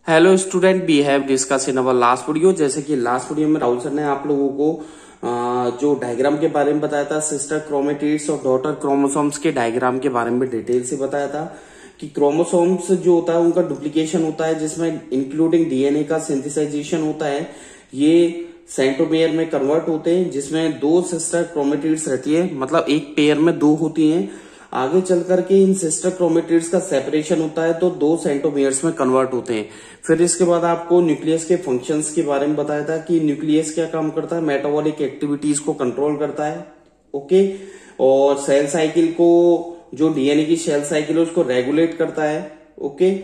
Hello student, we have discuss in our last video. जैसे कि last video में Rahul sir ने आप लोगों को जो डायग्राम के बारे में बताया था, सिस्टर क्रोमेटिड्स और डॉटर क्रोमोसोम्स के डायग्राम के बारे में डिटेल से बताया था कि क्रोमोसोम्स जो होता है उनका डुप्लीकेशन होता है, जिसमें इंक्लूडिंग डीएनए का सिंथेसाइजेशन होता है। ये सेंट्रोमेयर में कन्वर्ट होते हैं, जिसमें दो सिस्टर क्रोमेटिड्स रहती है, मतलब एक पेयर में दो होती हैं। आगे चल करके इन सिस्टर क्रोमेटिड्स का सेपरेशन होता है तो दो सेंट्रोमेयर्स में कन्वर्ट होते हैं। फिर इसके बाद आपको न्यूक्लियस के फंक्शंस के बारे में बताया था कि न्यूक्लियस क्या काम करता है, मेटाबॉलिक एक्टिविटीज को कंट्रोल करता है। ओके, और सेल साइकिल को, जो डीएनए की सेल साइकिल है उसको रेगुलेट करता है। ओके,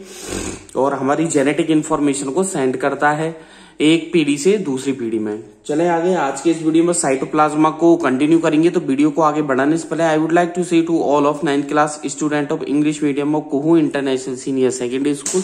और हमारी जेनेटिक इंफॉर्मेशन को सेंड करता है एक पीढ़ी से दूसरी पीढ़ी में। चले आगे, आज के इस वीडियो में साइटोप्लाज्मा को कंटिन्यू करेंगे। तो वीडियो को आगे बढ़ाने से पहले I would like to say to all of 9th class student of English medium of Kuhu international senior secondary school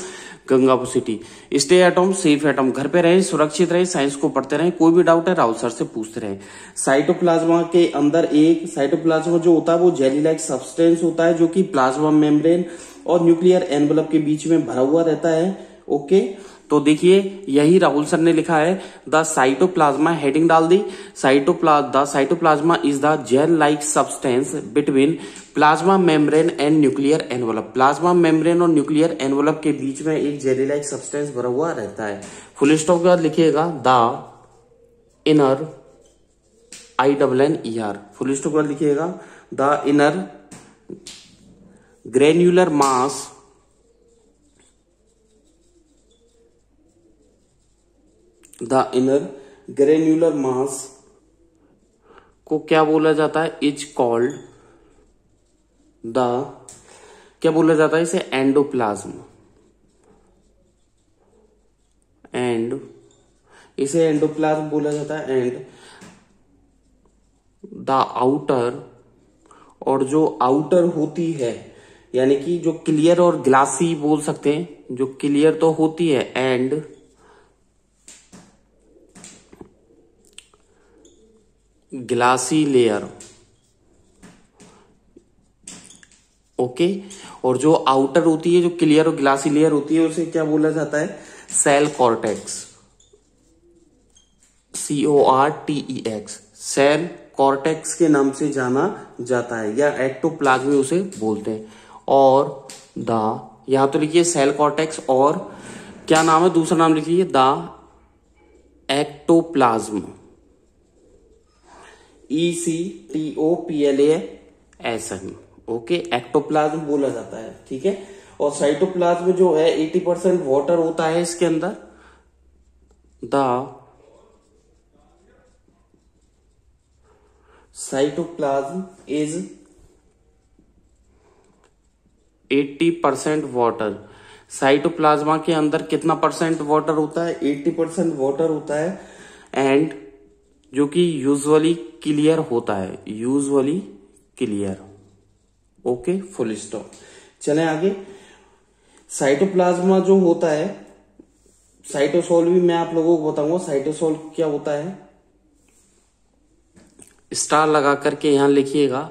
Gangapur city, stay at home, safe at home. घर पे रहे, सुरक्षित रहे, साइंस को पढ़ते रहे। कोई भी डाउट है राहुल सर से पूछते रहे। साइटोप्लाज्मा के अंदर एक साइटोप्लाज्मा जो होता है वो जेली लाइक सब्सटेंस होता है, जो कि प्लाज्मा मेम्ब्रेन और न्यूक्लियर एनवेलप के बीच में भरा हुआ रहता है। ओके, तो देखिए यही राहुल सर ने लिखा है, द साइटोप्लाज्मा, हेडिंग डाल दी, the cytoplasma is the gel like substance between plasma membrane and nuclear envelope. Plasma membrane और न्यूक्लियर एनवेलप के बीच में एक जेली लाइक सब्सटेंस भरा हुआ रहता है। फुल स्टॉप के बाद लिखिएगा the inner, INNER, full stop के बाद लिखिएगा द इनर ग्रेन्युलर मास को क्या बोला जाता है, इज कॉल्ड द, क्या बोला जाता है इसे, एंडोप्लाज्म। इसे एंडोप्लाज्म बोला जाता है। एंड द आउटर, और जो आउटर होती है, यानी कि जो क्लियर और ग्लासी बोल सकते हैं, जो क्लियर तो होती है एंड ग्लासी लेयर। ओके, और जो आउटर होती है, जो क्लियर और ग्लासी लेयर होती है, उसे क्या बोला जाता है, cell cortex, CORTEX, cell cortex के नाम से जाना जाता है, या एक्टोप्लाज्म उसे बोलते हैं। और यहां तो लिखिए सेल कॉर्टेक्स, और क्या नाम है, दूसरा नाम लिखिए the ectoplasm, ECTOPLASM। Okay, ectoplasm बोला जाता है। ठीक है, और साइटोप्लाज्म जो है 80% वाटर होता है इसके अंदर। The cytoplasm is 80% water. Cytoplasm के अंदर कितना परसेंट वाटर होता है, 80% वाटर होता है, एंड जो कि यूजुअली क्लियर होता है, usually clear. Okay, full stop. चलें आगे। साइटोप्लाज्मा जो होता है, साइटोसोल भी मैं आप लोगों को बताऊंगा। साइटोसोल क्या होता है, स्टार लगा करके यहां लिखिएगा,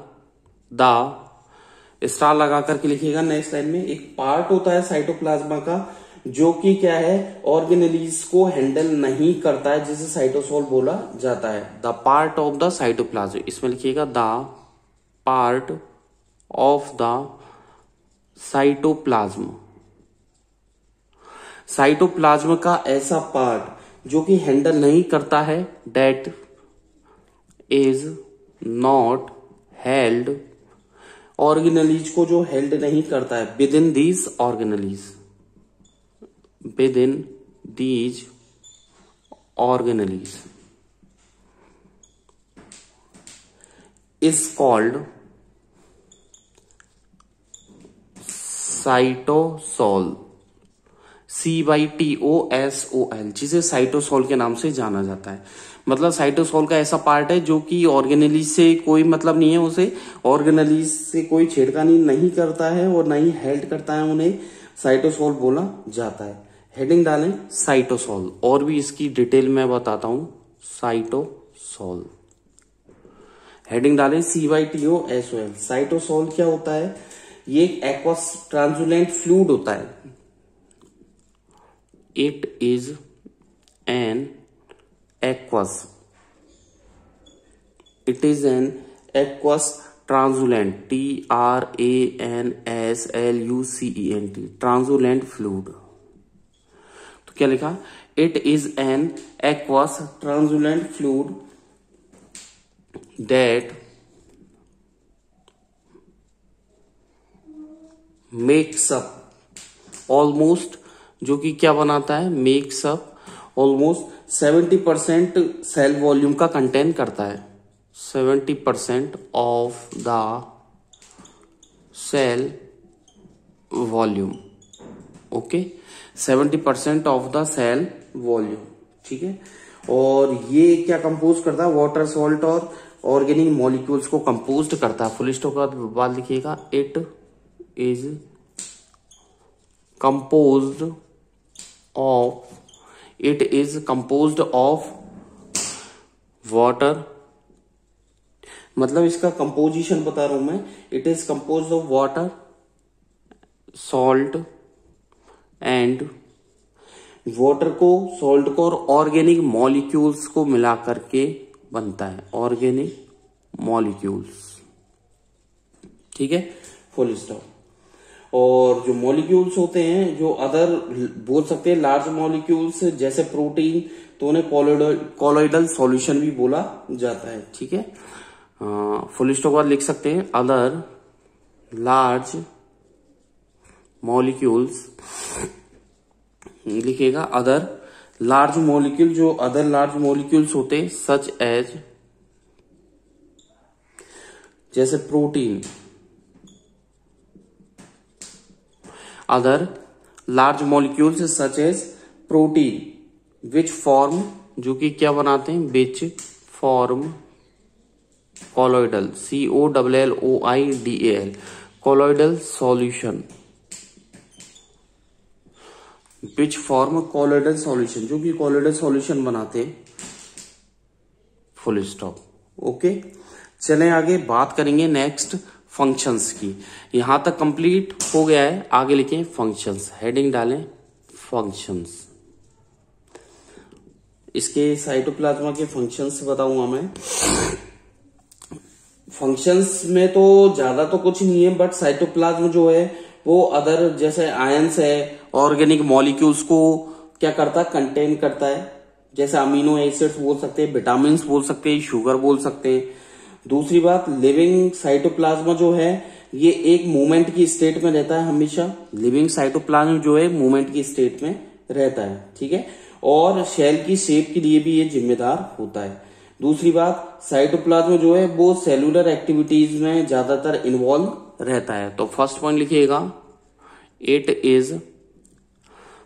स्टार लगा करके लिखिएगा। नेक्स्ट लाइन में एक पार्ट होता है साइटोप्लाज्मा का, जो कि क्या है, ऑर्गेनेलिज को हैंडल नहीं करता है, जिसे साइटोसोल बोला जाता है। The part of the cytoplasm, इसमें लिखिएगा the part of the cytoplasm. Cytoplasm का ऐसा पार्ट जो कि हैंडल नहीं करता है, that is not held, organelles को जो हेल्ड नहीं करता है, with in these organelles, within these organelles is called cytosol, CYTOSOL, जिसे साइटोसोल के नाम से जाना जाता है। मतलब साइटोसोल का ऐसा पार्ट है जो कि ऑर्गेनेलिज से कोई मतलब नहीं है, उसे ऑर्गेनेलिज से कोई छेड़खानी नहीं करता है और नहीं हेल्ड करता है, उन्हें साइटोसोल बोला जाता है। हेडिंग डालें साइटोसोल, और भी इसकी डिटेल में बताता हूं। साइटोसोल, हेडिंग डालें CYTOSOL। साइटोसोल क्या होता है, ये एक एक्वस ट्रांसुलेंट फ्लूइड होता है। It is an aqueous, it is an aqueous translucent, translucent, translucent fluid. तो क्या लिखा, it is an aqueous translucent fluid that makes up almost, जो कि क्या बनाता है, makes up almost 70% cell volume का कंटेन करता है, 70% of the cell volume, okay, 70% of the cell volume, ठीक है। और ये क्या कंपोज करता है, वाटर, सॉल्ट और ऑर्गेनिक मॉलिक्यूल्स को कंपोज करता है। फुल स्टॉप के बाद लिखिएगा, it is composed of, it is composed of water, मतलब इसका कंपोजिशन बता रहा हूं मैं, it is composed of water, salt and water को, सॉल्ट को और ऑर्गेनिक मॉलिक्यूल्स को मिला करके बनता है, ऑर्गेनिक मॉलिक्यूल्स, ठीक है, फुल स्टॉप। और जो मॉलिक्यूल्स होते हैं, जो अदर बोल सकते हैं लार्ज मॉलिक्यूल्स जैसे प्रोटीन, तो उन्हें कॉलोइडल सॉल्यूशन भी बोला जाता है, ठीक है। फुल स्टॉप बाद लिख सकते हैं, अदर लार्ज मॉलिक्यूल्स, लिखिएगा अदर लार्ज मॉलिक्यूल, जो अदर लार्ज मॉलिक्यूल्स होते हैं सच एज, जैसे protein, other large molecules such as protein which form, जो कि क्या बनाते हैं, which form colloidal, COLLOIDAL, colloidal solution, which form colloidal solution, जो कि कॉलोइडल सॉल्यूशन बनाते, फुल स्टॉप, ओके। चलें आगे बात करेंगे नेक्स्ट फंक्शंस की। यहां तक कंप्लीट हो गया है, आगे लिखें फंक्शंस, हेडिंग डालें फंक्शंस। इसके साइटोप्लाज्मा के फंक्शंस बताऊंगा मैं। फंक्शंस में तो ज्यादा तो कुछ नहीं है, बट साइटोप्लाज्म जो है वो अदर जैसे आयंस है, ऑर्गेनिक मॉलिक्यूल्स को क्या करता है, कंटेन करता है, जैसे अमीनो एसिड्स बोल सकते हैं, विटामिन बोल सकते हैं, शुगर बोल सकते हैं। दूसरी बात, लिविंग साइटोप्लाज्मा जो है ये एक मूवमेंट की स्टेट में रहता है हमेशा, लिविंग साइटोप्लाज्म जो है मूवमेंट की स्टेट में रहता है, ठीक है, और सेल की शेप के लिए भी ये जिम्मेदार होता है। दूसरी बात, साइटोप्लाज्म जो है वो सेलुलर एक्टिविटीज में ज्यादातर इन्वॉल्व रहता है। तो फर्स्ट पॉइंट लिखिएगा, इट इज,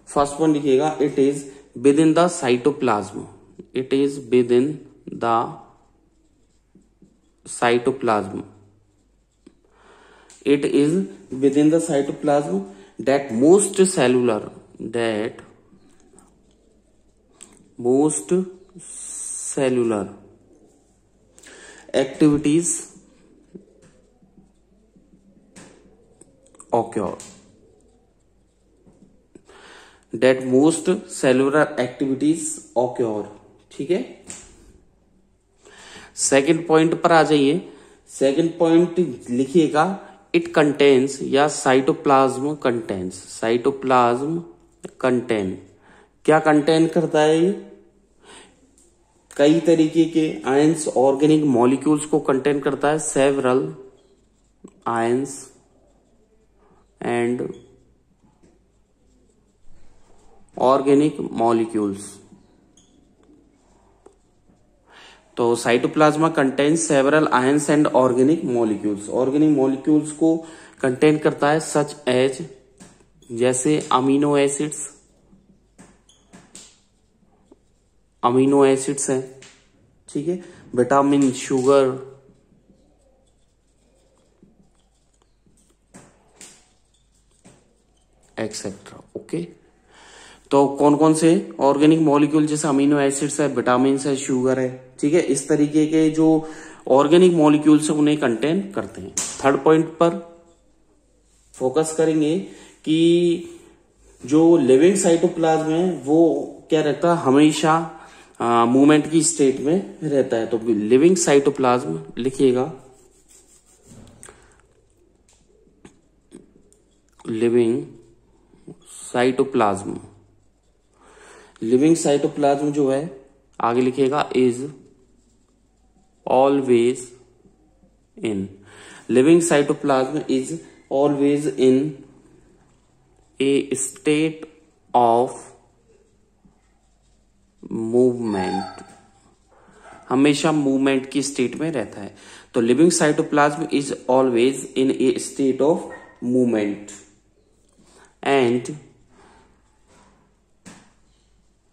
फर्स्ट पॉइंट लिखिएगा, it is with in the cytoplasm, it is with in the cytoplasm, it is within the cytoplasm that most cellular activities occur, that most cellular activities occur, ठीक है। Second point पर आ जाइए, second point लिखिएगा, it contains या cytoplasm contains, cytoplasm contain, क्या contain करता है ये, कई तरीके के आयंस, ऑर्गेनिक मॉलिक्यूल्स को कंटेन करता है, several ions and organic molecules. तो cytoplasma contains several ions and organic molecules, organic molecules को कंटेन करता है, सच एज, जैसे अमीनो एसिड्स, अमीनो एसिड्स है, ठीक है, विटामिन, शुगर, एक्सेट्रा, ओके। तो कौन कौन से ऑर्गेनिक मॉलिक्यूल, जैसे अमीनो एसिड्स है, विटामिन है, शुगर है, ठीक है, इस तरीके के जो ऑर्गेनिक मॉलिक्यूल्स है उन्हें कंटेन करते हैं। थर्ड पॉइंट पर फोकस करेंगे कि जो लिविंग साइटोप्लाज्म है वो क्या रहता है, हमेशा मूवमेंट की स्टेट में रहता है। तो लिविंग साइटोप्लाज्म लिखिएगा, लिविंग साइटोप्लाज्म। लिविंग साइटोप्लाज्म जो है आगे लिखिएगा is always in, living cytoplasm is always in a state of movement, हमेशा मूवमेंट की स्टेट में रहता है। तो living cytoplasm is always in a state of movement and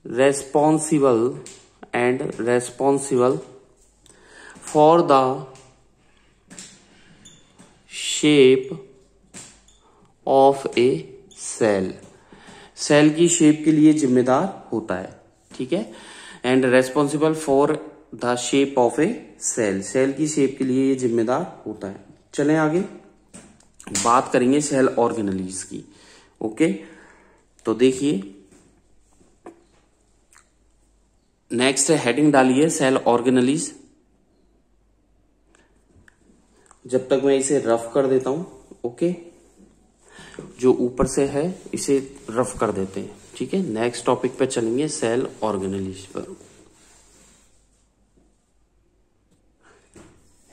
responsible for the shape of a cell, cell की shape के लिए जिम्मेदार होता है, ठीक है। And responsible for the shape of a cell, cell की शेप के लिए ये जिम्मेदार होता है। चलें आगे बात करेंगे सेल ऑर्गेनेलीज की। ओके, तो देखिए नेक्स्ट हेडिंग डालिए सेल ऑर्गेनेलीज। जब तक मैं इसे रफ कर देता हूं, ओके, जो ऊपर से है इसे रफ कर देते हैं, ठीक है। नेक्स्ट टॉपिक पे चलेंगे सेल ऑर्गेनेलीज पर।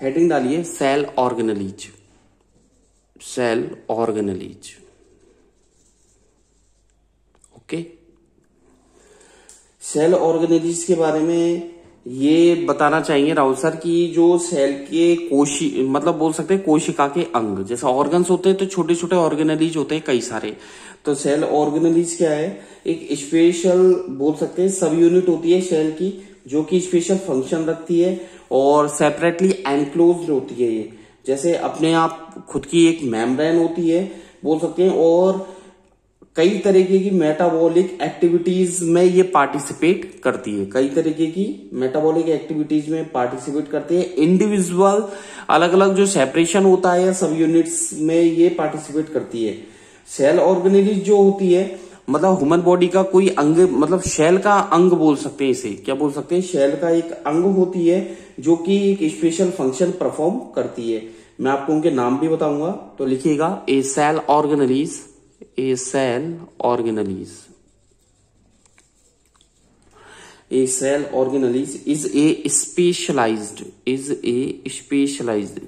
हेडिंग डालिए cell organelles, cell organelles, okay. Cell organelles के बारे में ये बताना चाहिए राहुल सर की जो सेल के मतलब बोल सकते हैं कोशिका के अंग, जैसे ऑर्गन्स होते हैं तो छोटे छोटे ऑर्गेनेलीज होते हैं कई सारे। तो सेल ऑर्गेनेलीज क्या है, एक स्पेशल बोल सकते हैं सब यूनिट होती है सेल की, जो कि स्पेशल फंक्शन रखती है और सेपरेटली एनक्लोज्ड होती है। ये जैसे अपने आप खुद की एक मेम्ब्रेन होती है बोल सकते हैं, और कई तरीके की मेटाबॉलिक एक्टिविटीज में ये पार्टिसिपेट करती है, कई तरीके की मेटाबॉलिक एक्टिविटीज में पार्टिसिपेट करती है। इंडिविजुअल अलग अलग जो सेपरेशन होता है सब यूनिट्स में ये पार्टिसिपेट करती है। सेल ऑर्गेनेलीज जो होती है मतलब ह्यूमन बॉडी का कोई अंग, मतलब सेल का अंग बोल सकते हैं, इसे क्या बोल सकते हैं, सेल का एक अंग होती है जो कि एक स्पेशल फंक्शन परफॉर्म करती है। मैं आपको उनके नाम भी बताऊंगा, तो लिखिएगा a cell organelles, a cell organelles, a cell organelles is a specialized SPECIALISED,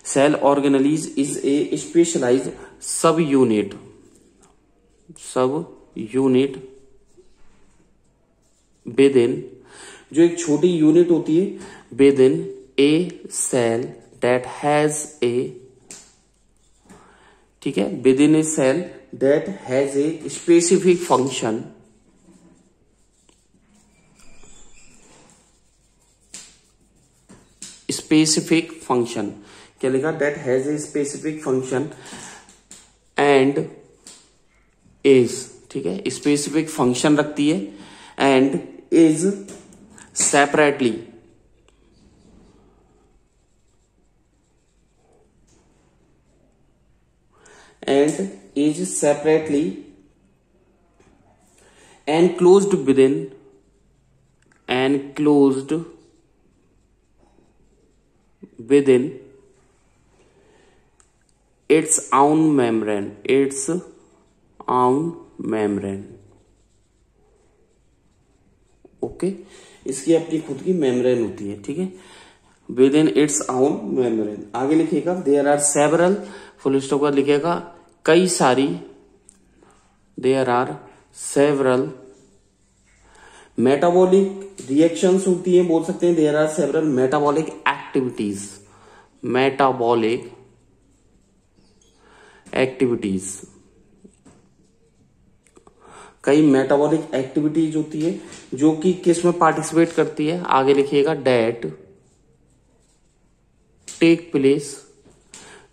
cell organelles is a specialized subunit within, जो एक छोटी यूनिट होती है within a cell that has a, ठीक है, within a cell that has a specific function, क्या लिखा, that has a specific function and is, ठीक है, स्पेसिफिक फंक्शन रखती है and is separately enclosed within its own membrane, okay. इसकी अपनी खुद की मेम्ब्रेन होती है, ठीक है, within its own membrane. आगे लिखिएगा there are several, full stop का लिखिएगा कई सारी, there are several metabolic reactions होती है, बोल सकते हैं there are several metabolic activities, कई मेटाबॉलिक एक्टिविटीज होती है जो कि किस में पार्टिसिपेट करती है। आगे लिखिएगा डेट टेक प्लेस,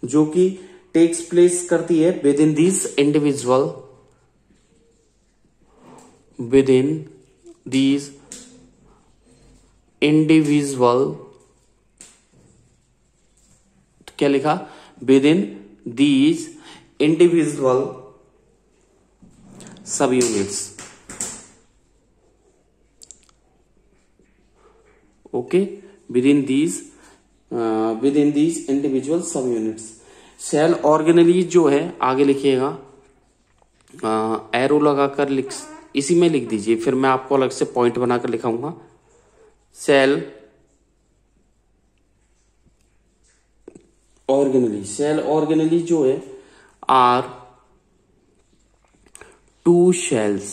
जो कि टेक्स प्लेस करती है विद इन दीज इंडिविजुअल क्या लिखा, विद इन दीज इंडिविजुअल सब units. Okay, with in these individual सब यूनिट्स। सेल ऑर्गेनेली जो है आगे लिखिएगा, एरो लगाकर इसी में लिख दीजिए, फिर मैं आपको अलग से पॉइंट बनाकर लिखाऊंगा। सेल ऑर्गेनेली जो है are to cells.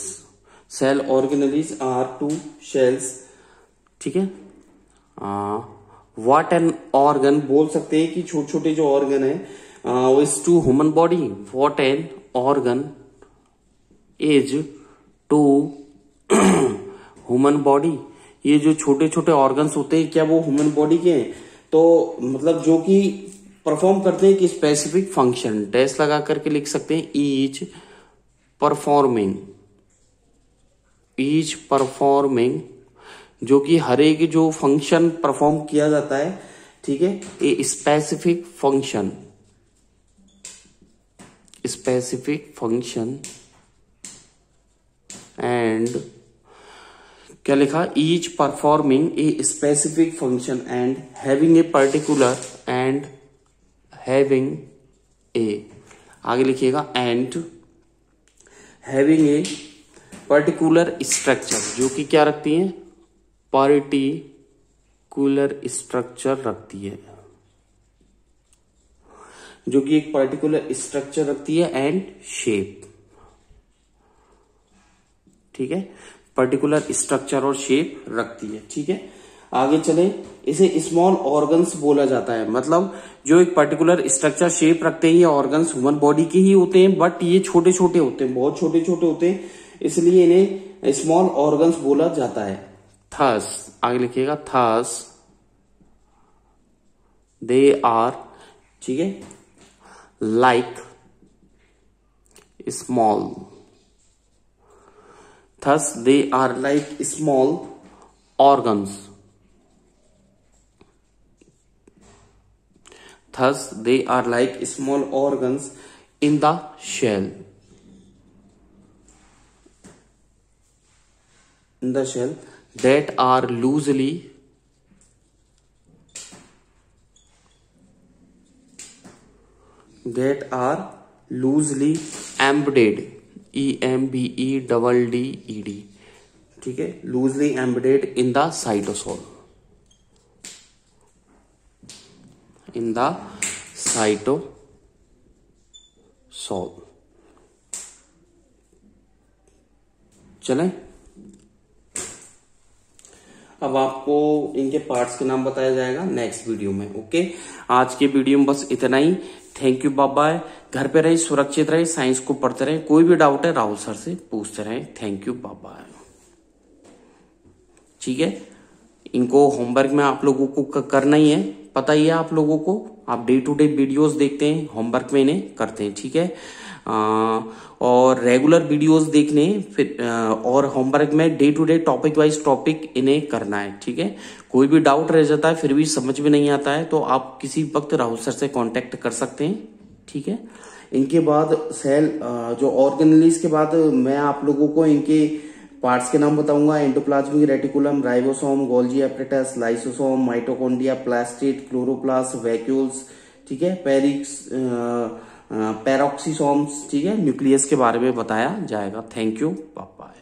Cell organelles are to cells, ठीक है। व्हाट एन ऑर्गन बोल सकते हैं कि छोटे छोटे जो ऑर्गन है वो is to human body. What an organ is to human body. ये जो छोटे छोटे ऑर्गन्स होते हैं क्या वो ह्यूमन बॉडी के हैं? तो मतलब जो कि परफॉर्म करते हैं कि स्पेसिफिक फंक्शन, डैश लगा करके लिख सकते हैं, ईच परफॉर्मिंग, जो कि हर एक जो फंक्शन परफॉर्म किया जाता है, ठीक है, ए स्पेसिफिक फंक्शन एंड क्या लिखा, each performing A specific function and having a आगे लिखिएगा, and having a particular structure, जो कि क्या रखती है, पर्टिकुलर स्ट्रक्चर रखती है, जो कि एक पर्टिकुलर स्ट्रक्चर रखती है एंड शेप, ठीक है, पर्टिकुलर स्ट्रक्चर और शेप रखती है, ठीक है। आगे चले, इसे स्मॉल ऑर्गन्स बोला जाता है, मतलब जो एक पर्टिकुलर स्ट्रक्चर शेप रखते हैं ये ऑर्गन्स ह्यूमन बॉडी के ही होते हैं, बट ये छोटे छोटे होते हैं, बहुत छोटे छोटे होते हैं, इसलिए इन्हें स्मॉल ऑर्गन्स बोला जाता है। थस आगे लिखिएगा, थस दे आर, ठीक है, like small, thus they are like small organs, thus they are like small organs in the shell, that are loosely embedded, EMBEDD, ठीक है, loosely embedded in the cytosol, चलें। अब आपको इनके पार्ट्स के नाम बताया जाएगा नेक्स्ट वीडियो में। ओके, आज के वीडियो में बस इतना ही। Thank you, bye bye. घर पे रहे, सुरक्षित रहे, साइंस को पढ़ते रहे, कोई भी डाउट है राहुल सर से पूछते रहे। Thank you, bye bye. ठीक है, इनको होमवर्क में आप लोगों को करना ही है, पता ही है आप लोगों को, आप डे टू डे वीडियोस देखते हैं, होमवर्क में इन्हें करते हैं, ठीक है। और रेगुलर वीडियोस देखने, फिर और होमवर्क में day to day topic wise topic इन्हें करना है, ठीक है। कोई भी डाउट रह जाता है, फिर भी समझ में नहीं आता है, तो आप किसी वक्त राहुल सर से कांटेक्ट कर सकते हैं, ठीक है। इनके बाद सेल जो ऑर्गेनेलीज के बाद मैं आप लोगों को इनके पार्ट्स के नाम बताऊंगा। Endoplasmic reticulum, ribosome, Golgi apparatus, lysosome, mitochondria, plastid, chloroplast, vacuoles, ठीक है, पैरोक्सीसोम्स, ठीक है, न्यूक्लियस के बारे में बताया जाएगा। Thank you, bye bye.